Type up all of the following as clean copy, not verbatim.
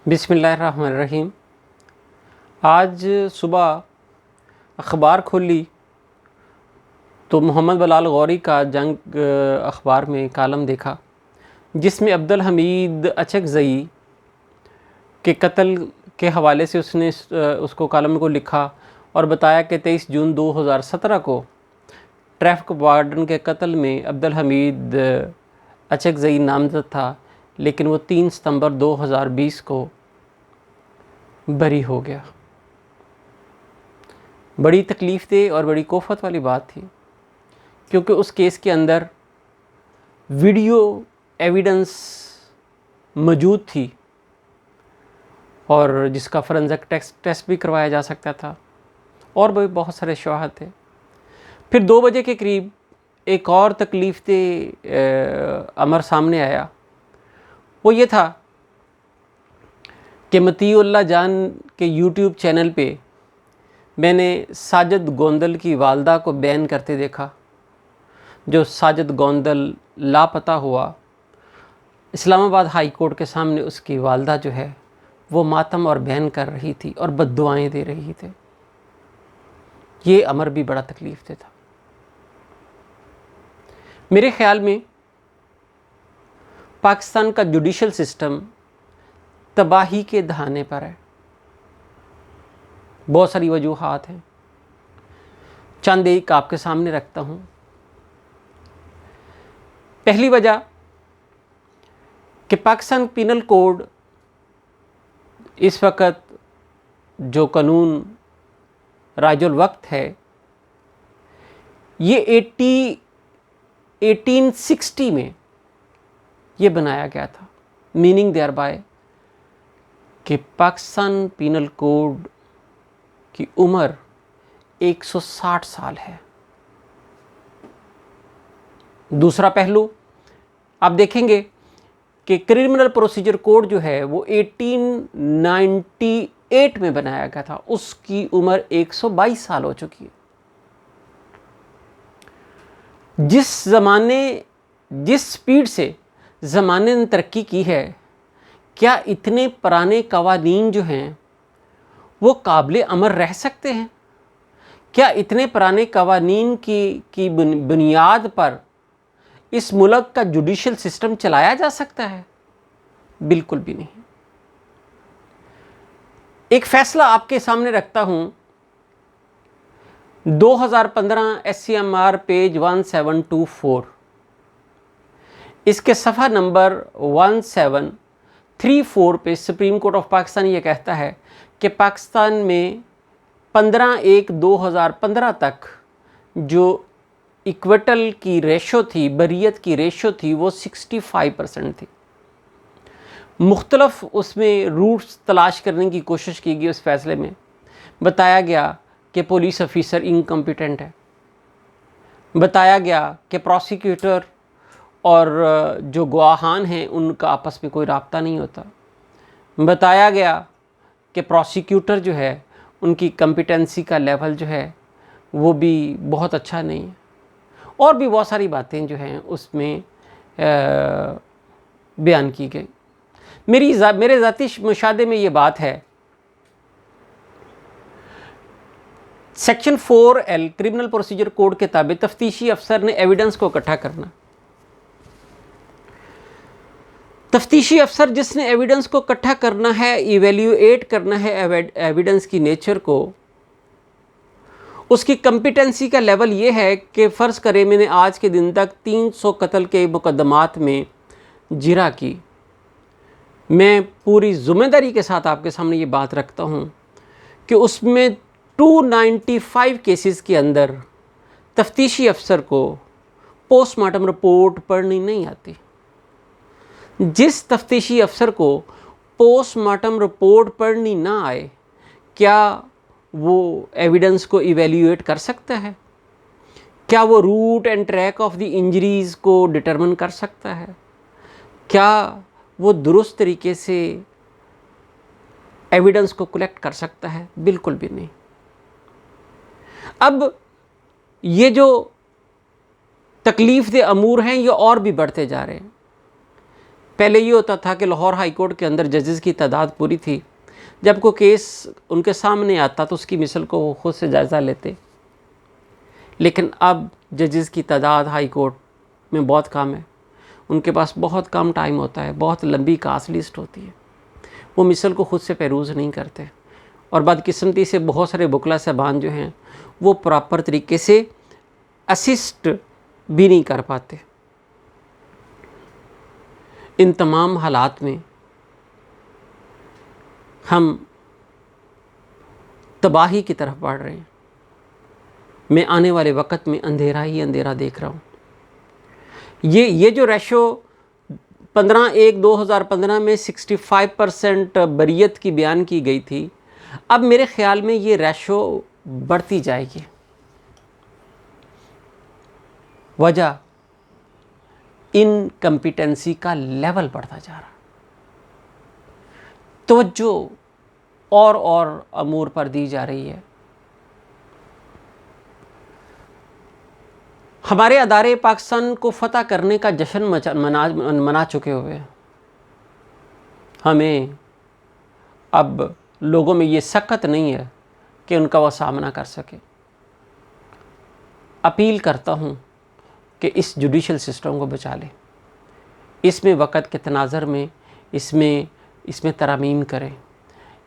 बिस्मिल्लाहिर्रहमानिर्रहीम। आज सुबह अखबार खोली तो मोहम्मद बलाल गौरी का जंग अखबार में कालम देखा, जिसमें अब्दुल हमीद अचकज़ई के कत्ल के हवाले से उसने उसको कालम को लिखा और बताया कि 23 जून 2017 को ट्रैफिक वार्डन के कत्ल में अब्दुल हमीद अचकज़ई नामज़द था, लेकिन वो 3 सितंबर 2020 को बरी हो गया। बड़ी तकलीफ़ दे और बड़ी कोफत वाली बात थी, क्योंकि उस केस के अंदर वीडियो एविडेंस मौजूद थी और जिसका फोरेंसिक टेस्ट भी करवाया जा सकता था, और भी बहुत सारे शवाहद थे। फिर 2 बजे के करीब एक और तकलीफ़ दे अमर सामने आया। वो ये था कि मतीउल्लाह जान के यूट्यूब चैनल पे मैंने साजिद गोंदल की वालदा को बयान करते देखा। जो साजिद गोंदल लापता हुआ, इस्लामाबाद हाई कोर्ट के सामने उसकी वालदा जो है वो मातम और बयान कर रही थी और बद्दुआएं दे रही थी। ये अमर भी बड़ा तकलीफ़ दे था। मेरे ख्याल में पाकिस्तान का जुडिशल सिस्टम तबाही के दहाने पर है। बहुत सारी वजूहात हैं, चंद एक आपके सामने रखता हूँ। पहली वजह कि पाकिस्तान पिनल कोड इस वक्त जो कानून राजुल वक्त है, ये 1860 में ये बनाया गया था। मीनिंग देयर बाय कि पाकिस्तान पिनल कोड की उम्र 160 साल है। दूसरा पहलू आप देखेंगे कि क्रिमिनल प्रोसीजर कोड जो है वो 1898 में बनाया गया था, उसकी उम्र 122 साल हो चुकी है। जिस स्पीड से ज़माने ने तरक्की की है, क्या इतने पुराने कवानीन जो हैं वो काबिल अमल रह सकते हैं? क्या इतने पुराने कवानीन की बुनियाद पर इस मुल्क का जुडिशल सिस्टम चलाया जा सकता है? बिल्कुल भी नहीं। एक फैसला आपके सामने रखता हूं, 2015 SCMR पेज 1724, इसके सफ़ा नंबर 1734 पे सुप्रीम कोर्ट ऑफ पाकिस्तान ये कहता है कि पाकिस्तान में 15/1/2015 तक जो इक्विटल की रेशो थी, बरियत की रेशो थी, वो 65% थी। मुख्तलफ उसमें रूट्स तलाश करने की कोशिश की गई। उस फैसले में बताया गया कि पुलिस ऑफिसर इनकम्पिटेंट है, बताया गया कि प्रोसिक्यूटर और जो गवाहान हैं उनका आपस में कोई राब्ता नहीं होता, बताया गया कि प्रोसिक्यूटर जो है उनकी कम्पिटेंसी का लेवल जो है वो भी बहुत अच्छा नहीं है, और भी बहुत सारी बातें जो हैं उसमें बयान की गई। मेरे ज़ाती मुशाहदे में ये बात है, section 4L criminal procedure code के ताबिक तफ्तीशी अफसर ने एविडेंस को इकट्ठा करना। तफ्तीशी अफसर जिसने एविडेंस को इकट्ठा करना है, इवेल्यूएट करना है एविडेंस की नेचर को, उसकी कम्पिटेंसी का लेवल ये है कि फ़र्ज़ करें मैंने आज के दिन तक 300 कत्ल के मुकदमात में जिरा की। मैं पूरी ज़िम्मेदारी के साथ आपके सामने ये बात रखता हूँ कि उसमें 295 केसेस के अंदर तफ्तीशी अफसर को पोस्टमार्टम रिपोर्ट पढ़नी नहीं आती। जिस तफ्तीशी अफसर को पोस्टमार्टम रिपोर्ट पढ़नी ना आए, क्या वो एविडेंस को इवेल्यूएट कर सकता है? क्या वो root and track of the injuries को डिटरमिन कर सकता है? क्या वो दुरुस्त तरीके से एविडेंस को कलेक्ट कर सकता है? बिल्कुल भी नहीं। अब ये जो तकलीफ़ दे अमूर हैं ये और भी बढ़ते जा रहे हैं। पहले ये होता था कि लाहौर हाई कोर्ट के अंदर जजेस की तादाद पूरी थी, जब कोई केस उनके सामने आता तो उसकी मिसल को वो खुद से जायज़ा लेते। लेकिन अब जजेस की तादाद हाई कोर्ट में बहुत कम है, उनके पास बहुत कम टाइम होता है, बहुत लंबी कास्ट लिस्ट होती है, वो मिसल को खुद से पेरूज़ नहीं करते। और बदकिस्मती से बहुत सारे वकला साहबान जो हैं वो प्रॉपर तरीके से असिस्ट भी नहीं कर पाते। इन तमाम हालात में हम तबाही की तरफ बढ़ रहे हैं। मैं आने वाले वक्त में अंधेरा ही अंधेरा देख रहा हूँ। ये जो रेशो 15/1/2015 में 65% बरियत की बयान की गई थी, अब मेरे ख्याल में ये रेशो बढ़ती जाएगी। वजह इनकम्पिटेंसी का लेवल बढ़ता जा रहा, तवज्जो और अमूर पर दी जा रही है। हमारे अदारे पाकिस्तान को फतह करने का जश्न मना चुके हुए हैं। हमें अब लोगों में ये सकत नहीं है कि उनका वह सामना कर सके। अपील करता हूँ कि इस जुडिशल सिस्टम को बचा लें, इसमें वक़्त के तनाज़र में इसमें तरमीम करें।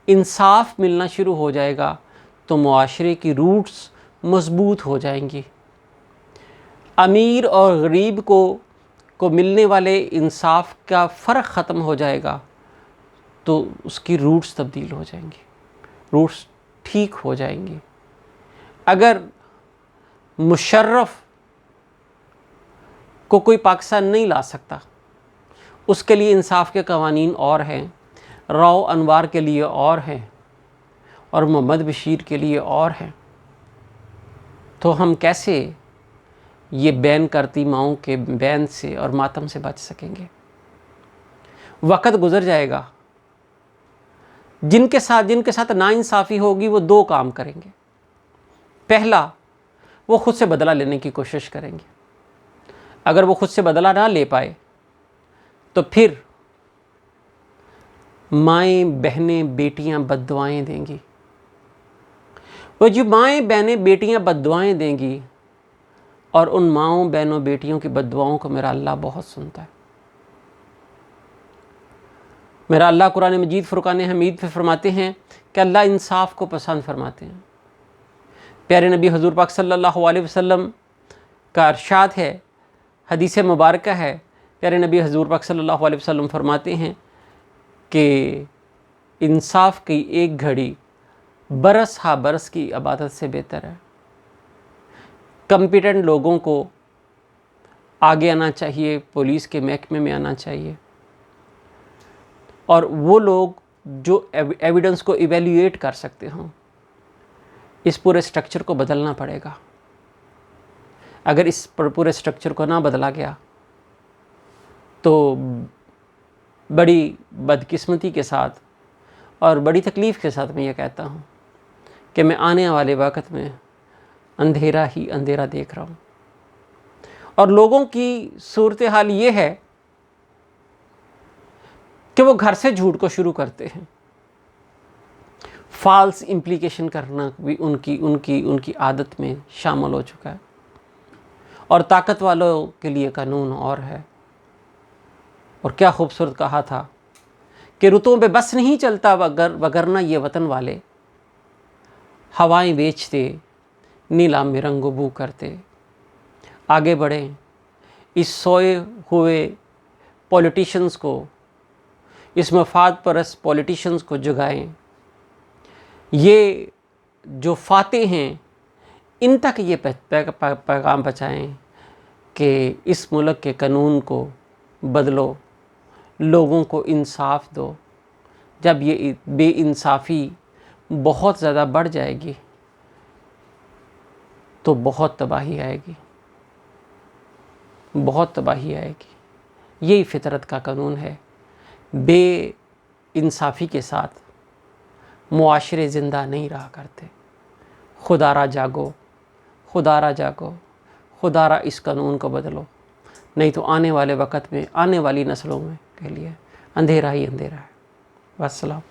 इंसाफ मिलना शुरू हो जाएगा तो मुआशरे की रूट्स मजबूत हो जाएंगी। अमीर और गरीब को मिलने वाले इंसाफ का फ़र्क ख़त्म हो जाएगा तो उसकी रूट्स तब्दील हो जाएंगी, रूट्स ठीक हो जाएंगी। अगर मुशर्रफ को कोई पाकिस्तान नहीं ला सकता, उसके लिए इंसाफ के कवानीन और हैं, राव अनवार के लिए और हैं, और मोहम्मद बशीर के लिए और हैं, तो हम कैसे ये बैन करती माओं के बैन से और मातम से बच सकेंगे? वक़्त गुज़र जाएगा, जिनके साथ नाइंसाफ़ी होगी वो दो काम करेंगे। पहला, वो खुद से बदला लेने की कोशिश करेंगे। अगर वो खुद से बदला ना ले पाए तो फिर माएँ बहनें बेटियां बद्दुआएं देंगी। वो जो माएँ बहनें बेटियां बद्दुआएं देंगी, और उन माओं बहनों बेटियों की बद्दुआओं को मेरा अल्लाह बहुत सुनता है। मेरा अल्लाह कुरान मजीद फुरकान हमीद पे फरमाते हैं कि अल्लाह इंसाफ को पसंद फरमाते हैं। प्यारे नबी हुज़ूर पाक सल्लल्लाहु अलैहि वसल्लम का इरशाद है, हदीस मुबारक है, प्यारे नबी हुज़ूर पाक सल्लल्लाहु अलैहि वसल्लम फरमाते हैं कि इंसाफ की एक घड़ी बरस हा बरस की इबादत से बेहतर है। कॉम्पिटेंट लोगों को आगे आना चाहिए, पुलिस के महकमे में आना चाहिए, और वो लोग जो एविडेंस को इवेल्युएट कर सकते हों। इस पूरे स्ट्रक्चर को बदलना पड़ेगा। अगर इस पूरे स्ट्रक्चर को ना बदला गया तो बड़ी बदकिस्मती के साथ और बड़ी तकलीफ़ के साथ मैं ये कहता हूँ कि मैं आने वाले वक्त में अंधेरा ही अंधेरा देख रहा हूँ। और लोगों की सूरत हाल ये है कि वो घर से झूठ को शुरू करते हैं। फॉल्स इम्प्लीकेशन करना भी उनकी आदत में शामिल हो चुका है। और ताकत वालों के लिए कानून और है। और क्या खूबसूरत कहा था कि रुतों पे बस नहीं चलता वगरना ये वतन वाले, हवाएं बेचते नीलाम में रंगो बू करते। आगे बढ़ें, इस सोए हुए पॉलिटिशियंस को, इस मफाद परस्त पॉलिटिशियंस को जगाएं। ये जो फाते हैं इन तक ये पैगाम पहुँचाएं कि इस मुल्क के कानून को बदलो, लोगों को इंसाफ दो। जब ये बेइंसाफ़ी बहुत ज़्यादा बढ़ जाएगी तो बहुत तबाही आएगी, बहुत तबाही आएगी। यही फितरत का कानून है। बेइंसाफ़ी के साथ मुआशरे ज़िंदा नहीं रहा करते। खुदारा जागो, खुदारा जागो, खुदारा इस कानून को बदलो, नहीं तो आने वाले वक़्त में, आने वाली नस्लों में के लिए अंधेरा ही अंधेरा है। वस्सलाम।